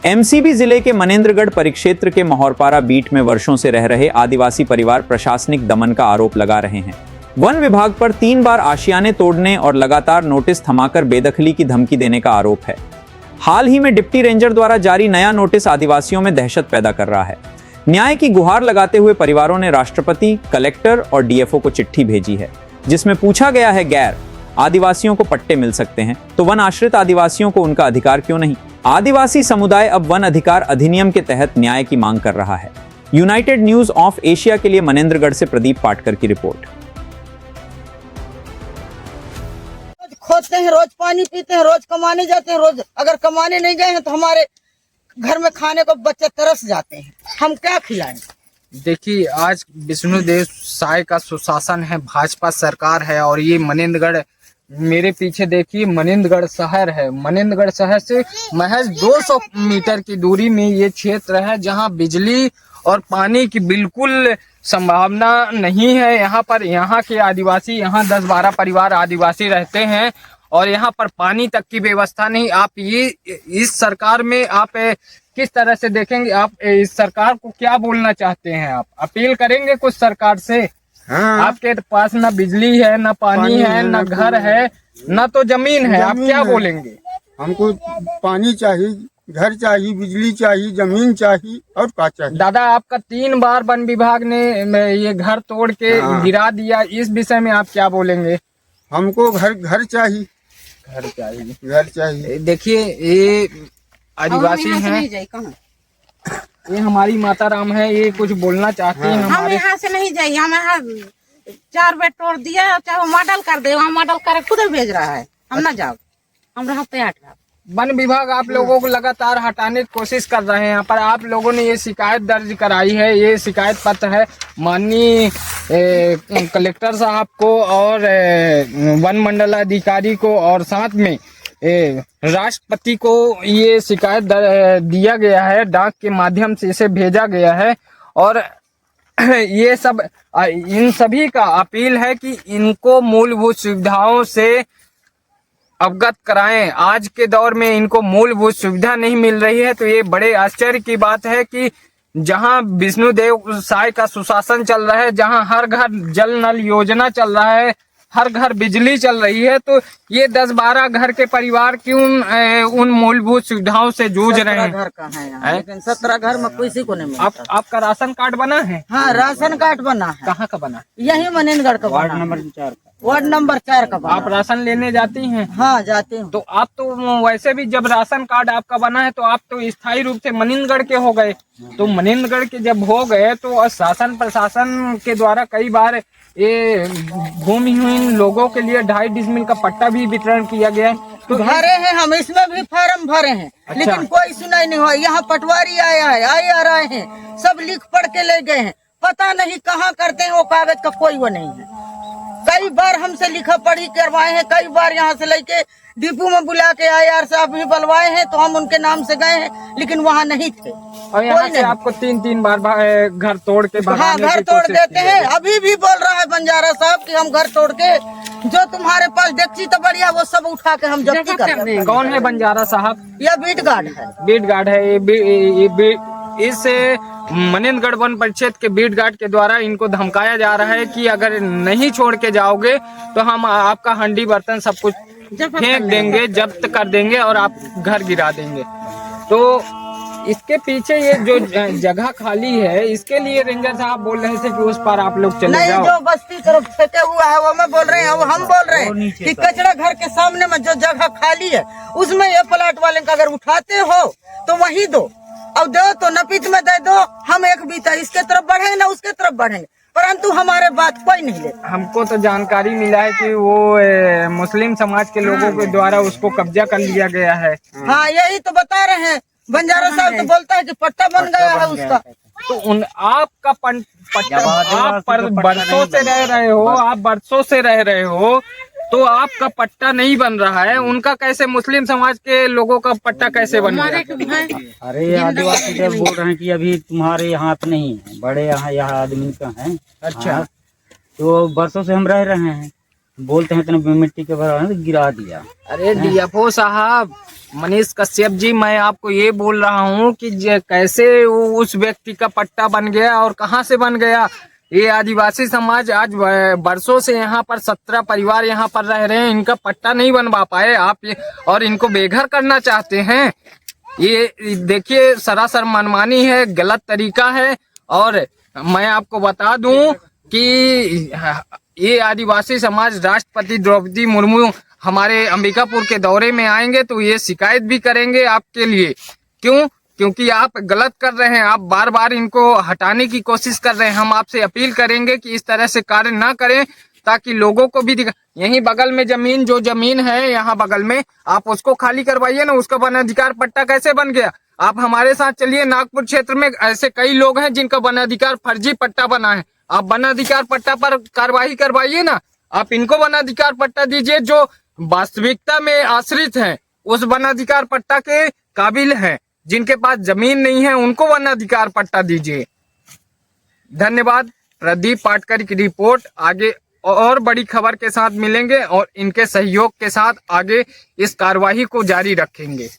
MCB जिले के मनेंद्रगढ़ परिक्षेत्र के महोरपारा बीट में वर्षों से रह रहे आदिवासी परिवार प्रशासनिक दमन का आरोप लगा रहे हैं। वन विभाग पर 3 बार आशियाने तोड़ने और लगातार नोटिस थमाकर बेदखली की धमकी देने का आरोप है। हाल ही में डिप्टी रेंजर द्वारा जारी नया नोटिस आदिवासियों में दहशत पैदा कर रहा है। न्याय की गुहार लगाते हुए परिवारों ने राष्ट्रपति, कलेक्टर और डीएफओ को चिट्ठी भेजी है, जिसमें पूछा गया है गैर आदिवासियों को पट्टे मिल सकते हैं तो वन आश्रित आदिवासियों को उनका अधिकार क्यों नहीं। आदिवासी समुदाय अब वन अधिकार अधिनियम के तहत न्याय की मांग कर रहा है। यूनाइटेड न्यूज ऑफ एशिया के लिए मनेंद्रगढ़ से प्रदीप पाटकर की रिपोर्ट। खोदते हैं, रोज पानी पीते हैं, रोज कमाने जाते हैं। रोज अगर कमाने नहीं गए हैं तो हमारे घर में खाने को बच्चे तरस जाते हैं, हम क्या खिलाएं। देखिए, आज विष्णुदेव साय का सुशासन है, भाजपा सरकार है और ये मनेंद्रगढ़, मेरे पीछे देखिए मनेंद्रगढ़ शहर है। मनेंद्रगढ़ शहर से महज 200 मीटर की दूरी में ये क्षेत्र है जहां बिजली और पानी की बिल्कुल संभावना नहीं है। यहाँ पर यहाँ के आदिवासी, यहाँ 10-12 परिवार आदिवासी रहते हैं और यहाँ पर पानी तक की व्यवस्था नहीं। आप ये इस सरकार में आप किस तरह से देखेंगे? आप इस सरकार को क्या बोलना चाहते हैं? आप अपील करेंगे कुछ सरकार से? हाँ। आपके पास ना बिजली है, ना पानी है, ना घर है, ना तो जमीन है, आप क्या बोलेंगे? हमको पानी चाहिए, घर चाहिए, बिजली चाहिए, जमीन चाहिए और क्या चाहिए। दादा, आपका 3 बार वन विभाग ने ये घर तोड़ के गिरा दिया, इस विषय में आप क्या बोलेंगे? हमको घर चाहिए, घर चाहिए। देखिए, ये आदिवासी हैं, ये हमारी माता राम है, ये कुछ बोलना चाहते हैं। हम यहाँ से नहीं जाइए, हम यहाँ 4 बेड तोड़ दिया, चाहे वो मॉडल कर दे, वहाँ मॉडल कर खुद भेज रहा है, हम ना जाओ, हम रहते हैं। वन विभाग आप लोगों को लगातार हटाने की कोशिश कर रहे हैं। यहाँ पर आप लोगों ने ये शिकायत दर्ज कराई है, ये शिकायत पत्र है माननीय कलेक्टर साहब को और वन मंडल अधिकारी को और साथ में राष्ट्रपति को ये शिकायत दिया गया है, डाक के माध्यम से इसे भेजा गया है। और ये सब इन सभी का अपील है कि इनको मूलभूत सुविधाओं से अवगत कराएं। आज के दौर में इनको मूलभूत सुविधा नहीं मिल रही है, तो ये बड़े आश्चर्य की बात है कि जहां विष्णुदेव साय का सुशासन चल रहा है, जहां हर घर जल नल योजना चल रहा है, हर घर बिजली चल रही है, तो ये 10-12 घर के परिवार क्यों उन मूलभूत सुविधाओं से जूझ रहे हैं? घर कहाँ है यहाँ? लेकिन 17 घर में किसी को नहीं मिलता। आपका राशन कार्ड बना है? हाँ, राशन कार्ड बना है। कहाँ का बना? यही मनेंद्रगढ़ का, वार्ड नंबर 4 का बना। आप राशन लेने जाती हैं? हाँ, जाती हूँ। तो आप तो वैसे भी जब राशन कार्ड आपका बना है तो आप तो स्थायी रूप से मनेंद्रगढ़ के हो गए। तो मनेंद्रगढ़ के जब हो गए तो शासन प्रशासन के द्वारा कई बार ये भूमिहीन लोगों के लिए 2.5 डिसमिल का पट्टा भी वितरण किया गया है। तो भरे हैं, हम इसमें भी फॉर्म भरे हैं। अच्छा। लेकिन कोई सुनाई नहीं हुआ। यहाँ पटवारी आया है, IR आए हैं, सब लिख पढ़ के ले गए हैं, पता नहीं कहाँ करते हैं, वो कागज का कोई वो नहीं है। कई बार हमसे लिखा पढ़ी करवाए हैं, कई बार यहाँ से लेके डिपो में बुला के IR साहब भी बुलवाए हैं, तो हम उनके नाम से गए हैं, लेकिन वहाँ नहीं थे। और यहाँ से आपको 3-3 बार घर तोड़ के हाँ, घर तोड़ देते हैं। अभी भी बोल रहा है बंजारा साहब कि हम घर तोड़ के जो तुम्हारे पास डेक्ची तो बढ़िया वो सब उठा के हम जब्ती कर देंगे। कौन है बंजारा साहब? यह बीट गार्ड है। बीट गार्ड है। इस मनेंद्रगढ़ वन परिक्षेत्र के बीट गार्ड के द्वारा इनको धमकाया जा रहा है कि अगर नहीं छोड़ के जाओगे तो हम आपका हंडी बर्तन सब कुछ फेंक देंगे, जब्त कर देंगे और आप घर गिरा देंगे। तो इसके पीछे ये जो जगह खाली है, इसके लिए रेंजर साहब बोल रहे थे कि उस पर आप लोग चले नहीं, जाओ। जो बस्ती तरफ फेंके हुआ है वो मैं बोल रहे हैं, वो हम बोल रहे हैं कि कचरा घर के सामने में जो जगह खाली है उसमें ये प्लाट वाले का अगर उठाते हो तो वही दो, अब दो तो नपीत में दे दो। हम एक बीता इसके तरफ बढ़ेंगे ना उसके तरफ बढ़ेंगे, परंतु हमारे बात कोई नहीं लेता। हमको तो जानकारी मिला है कि वो मुस्लिम समाज के लोगों के द्वारा उसको कब्जा कर लिया गया है। हाँ, यही तो बता रहे हैं। बंजारा साहब तो बोलता है कि पट्टा बन गया है उसका। तो आपका पट्टा, आप बरसों से रह रहे हो, आप बरसों से रह रहे हो, तो आपका पट्टा नहीं बन रहा है, उनका कैसे, मुस्लिम समाज के लोगों का पट्टा कैसे बन गया? अरे आदिवासी जब बोल रहे हैं कि अभी तुम्हारे यहाँ पे नहीं है, बड़े यहाँ आदमी का है। अच्छा। तो बरसों से हम रह रहे हैं, बोलते हैं इतने मिट्टी के भरा तो गिरा दिया। अरे डीएफओ साहब मनीष कश्यप जी, मैं आपको ये बोल रहा हूँ कि कैसे उस व्यक्ति का पट्टा बन गया और कहाँ से बन गया। ये आदिवासी समाज आज बरसों से यहाँ पर 17 परिवार यहाँ पर रह रहे हैं, इनका पट्टा नहीं बनवा पाए आप और इनको बेघर करना चाहते हैं। ये देखिए सरासर मनमानी है, गलत तरीका है। और मैं आपको बता दूं कि ये आदिवासी समाज राष्ट्रपति द्रौपदी मुर्मू हमारे अंबिकापुर के दौरे में आएंगे तो ये शिकायत भी करेंगे आपके लिए। क्यों? क्योंकि आप गलत कर रहे हैं, आप बार बार इनको हटाने की कोशिश कर रहे हैं। हम आपसे अपील करेंगे कि इस तरह से कार्य ना करें ताकि लोगों को भी यहीं बगल में जो जमीन है यहाँ बगल में, आप उसको खाली करवाइए ना। उसका वनाधिकार पट्टा कैसे बन गया? आप हमारे साथ चलिए, नागपुर क्षेत्र में ऐसे कई लोग हैं जिनका वनाधिकार फर्जी पट्टा बना है। आप वनाधिकार पट्टा पर कार्रवाई करवाइए ना। आप इनको वनाधिकार पट्टा दीजिए जो वास्तविकता में आश्रित हैं, उस वनाधिकार पट्टा के काबिल हैं। जिनके पास जमीन नहीं है उनको वनाधिकार पट्टा दीजिए। धन्यवाद। प्रदीप पाटकर की रिपोर्ट। आगे और बड़ी खबर के साथ मिलेंगे और इनके सहयोग के साथ आगे इस कार्यवाही को जारी रखेंगे।